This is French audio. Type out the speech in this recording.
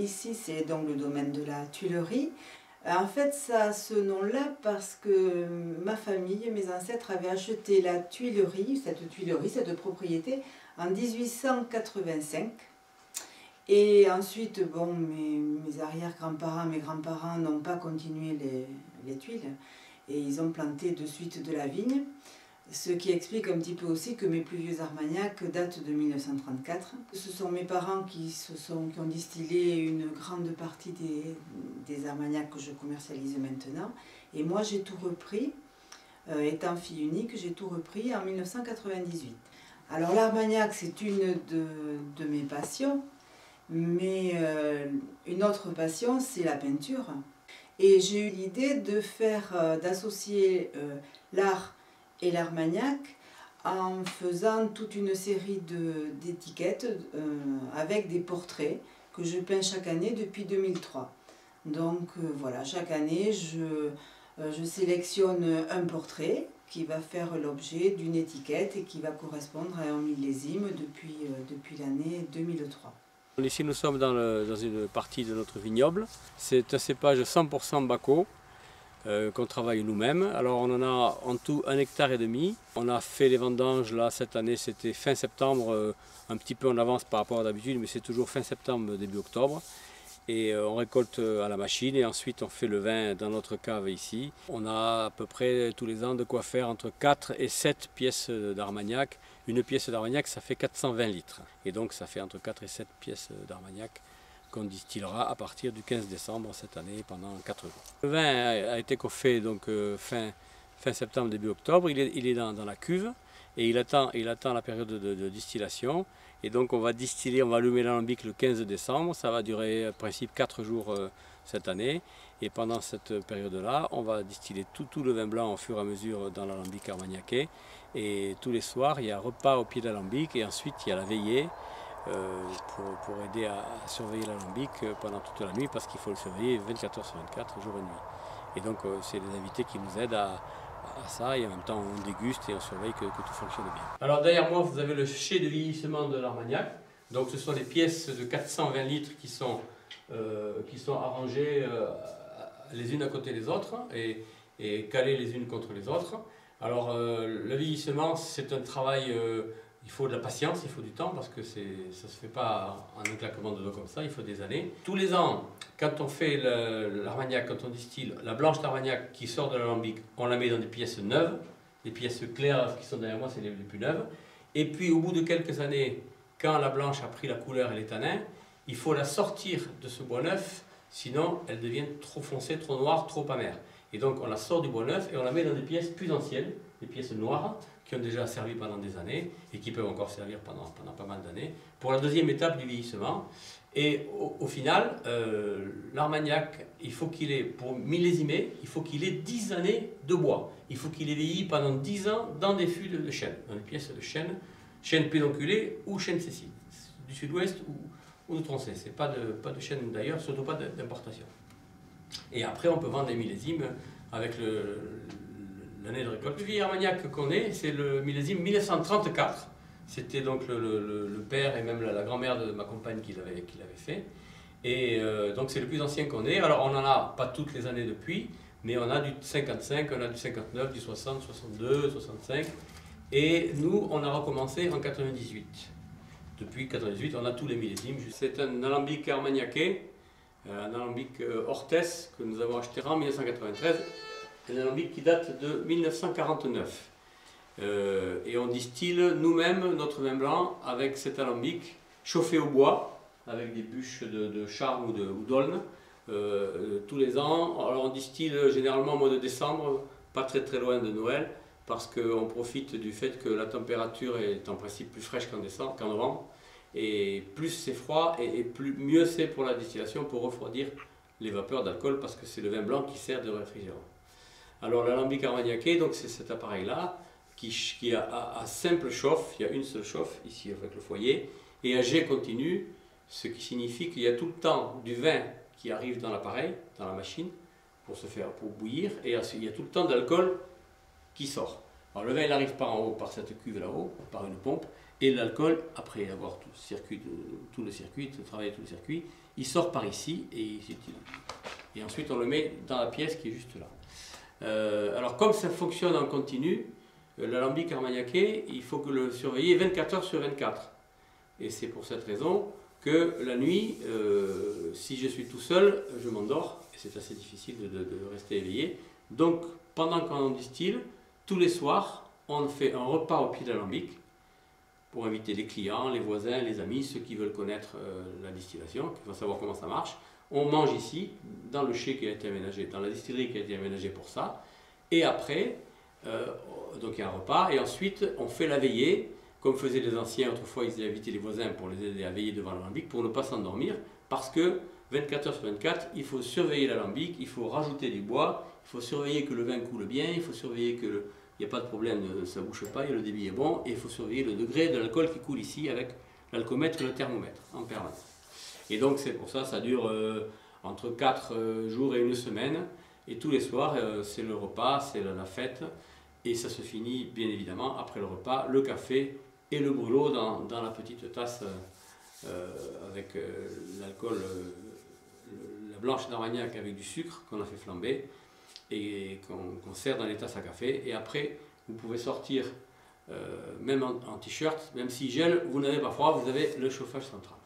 ici, c'est donc le domaine de la Tuilerie. En fait, ça a ce nom-là parce que ma famille, mes ancêtres avaient acheté la Tuilerie, cette propriété, en 1885. Et ensuite, bon, mes arrière-grands-parents, mes grands-parents n'ont pas continué les tuiles et ils ont planté de suite de la vigne. Ce qui explique un petit peu aussi que mes plus vieux armagnacs datent de 1934. Ce sont mes parents qui ont distillé une grande partie des armagnacs que je commercialise maintenant. Et moi, j'ai tout repris, étant fille unique, j'ai tout repris en 1998. Alors l'armagnac, c'est une de mes passions, mais une autre passion, c'est la peinture. Et j'ai eu l'idée d'associer l'art et l'armagnac en faisant toute une série d'étiquettes avec des portraits que je peins chaque année depuis 2003. Donc voilà, chaque année je sélectionne un portrait qui va faire l'objet d'une étiquette et qui va correspondre à un millésime depuis l'année 2003. Ici nous sommes dans une partie de notre vignoble. C'est un cépage 100% Baco. Qu'on travaille nous-mêmes. Alors on en a en tout 1,5 hectare. On a fait les vendanges là cette année, c'était fin septembre, un petit peu en avance par rapport à d'habitude, mais c'est toujours fin septembre, début octobre. Et on récolte à la machine et ensuite on fait le vin dans notre cave ici. On a à peu près tous les ans de quoi faire entre 4 et 7 pièces d'armagnac. Une pièce d'armagnac ça fait 420 litres. Et donc ça fait entre 4 et 7 pièces d'armagnac qu'on distillera à partir du 15 décembre cette année pendant 4 jours. Le vin a été coffé donc fin septembre, début octobre, il est dans la cuve et il attend la période de distillation et donc on va distiller, on va allumer l'alambic le 15 décembre, ça va durer en principe 4 jours cette année et pendant cette période-là on va distiller tout le vin blanc au fur et à mesure dans l'alambic armagnaquais et tous les soirs il y a un repas au pied de l'alambic et ensuite il y a la veillée pour aider à surveiller l'alambic pendant toute la nuit parce qu'il faut le surveiller 24 heures sur 24, jour et nuit. Et donc c'est les invités qui nous aident à ça et en même temps on déguste et on surveille que tout fonctionne bien. Alors derrière moi vous avez le chai de vieillissement de l'armagnac. Donc ce sont des pièces de 420 litres qui sont arrangées les unes à côté des autres et calées les unes contre les autres. Alors le vieillissement c'est un travail... il faut de la patience, il faut du temps parce que ça ne se fait pas en un claquement de doigts comme ça, il faut des années. Tous les ans, quand on fait l'armagnac, quand on distille, la blanche d'armagnac qui sort de l'alambic, on la met dans des pièces neuves, les pièces claires qui sont derrière moi, c'est les plus neuves. Et puis au bout de quelques années, quand la blanche a pris la couleur et les tanins, il faut la sortir de ce bois neuf, sinon elle devient trop foncée, trop noire, trop amère. Et donc on la sort du bois neuf et on la met dans des pièces plus anciennes, des pièces noires, qui ont déjà servi pendant des années et qui peuvent encore servir pendant pas mal d'années, pour la deuxième étape du vieillissement. Et au final, l'armagnac, il faut qu'il ait, pour millésimer, il faut qu'il ait 10 années de bois. Il faut qu'il ait vieilli pendant 10 ans dans des fûts de chêne, dans des pièces de chêne pédonculé ou chêne Cécile, du sud-ouest ou de Tronchet. C'est pas de chêne d'ailleurs, surtout pas d'importation. Et après, on peut vendre des millésimes avec l'année de récolte. Le vieil armagnac qu'on est, c'est le millésime 1934. C'était donc le père et même la grand-mère de ma compagne qui l'avait fait. Et donc c'est le plus ancien qu'on ait. Alors on n'en a pas toutes les années depuis, mais on a du 55, on a du 59, du 60, 62, 65. Et nous, on a recommencé en 98. Depuis 98, on a tous les millésimes. C'est un alambic armagnaquais, un alambic Orthès que nous avons acheté en 1993. Un alambic qui date de 1949. Et on distille nous-mêmes notre vin blanc avec cet alambic chauffé au bois, avec des bûches de charme ou d'aulne, tous les ans. Alors on distille généralement au mois de décembre, pas très loin de Noël, parce qu'on profite du fait que la température est en principe plus fraîche qu'en novembre. Et plus c'est froid, et mieux c'est pour la distillation, pour refroidir les vapeurs d'alcool, parce que c'est le vin blanc qui sert de réfrigérant. Alors l'alambic armagnaquais, donc c'est cet appareil-là qui a simple chauffe, il y a une seule chauffe ici avec le foyer, et à jet continu, ce qui signifie qu'il y a tout le temps du vin qui arrive dans l'appareil, dans la machine, pour bouillir, et il y a tout le temps d'alcool qui sort. Alors le vin il arrive par en haut, par cette cuve là-haut, par une pompe, et l'alcool, après avoir travaillé tout le circuit, il sort par ici et ensuite on le met dans la pièce qui est juste là. Alors comme ça fonctionne en continu, l'alambic armagnaquais, il faut que le surveiller 24 heures sur 24. Et c'est pour cette raison que la nuit, si je suis tout seul, je m'endors, et c'est assez difficile de rester éveillé. Donc pendant qu'on distille, tous les soirs, on fait un repas au pied de l'alambic pour inviter les clients, les voisins, les amis, ceux qui veulent connaître la distillation, qui veulent savoir comment ça marche. On mange ici, dans le chai qui a été aménagé, dans la distillerie qui a été aménagée pour ça. Et après, donc il y a un repas, et ensuite on fait la veillée, comme faisaient les anciens, autrefois ils invitaient les voisins pour les aider à veiller devant l'alambic, pour ne pas s'endormir, parce que 24 heures sur 24, il faut surveiller l'alambic, il faut rajouter du bois, il faut surveiller que le vin coule bien, il faut surveiller que il n'y a pas de problème, ça ne bouche pas, le débit est bon, et il faut surveiller le degré de l'alcool qui coule ici avec l'alcomètre et le thermomètre en permanence. Et donc c'est pour ça, ça dure entre 4 jours et 1 semaine, et tous les soirs c'est le repas, c'est la fête, et ça se finit bien évidemment après le repas, le café et le brûlot dans la petite tasse avec l'alcool, la blanche d'Armagnac avec du sucre qu'on a fait flamber, et qu'on sert dans les tasses à café. Et après, vous pouvez sortir, même en t-shirt, même s'il gèle, vous n'avez pas froid, vous avez le chauffage central.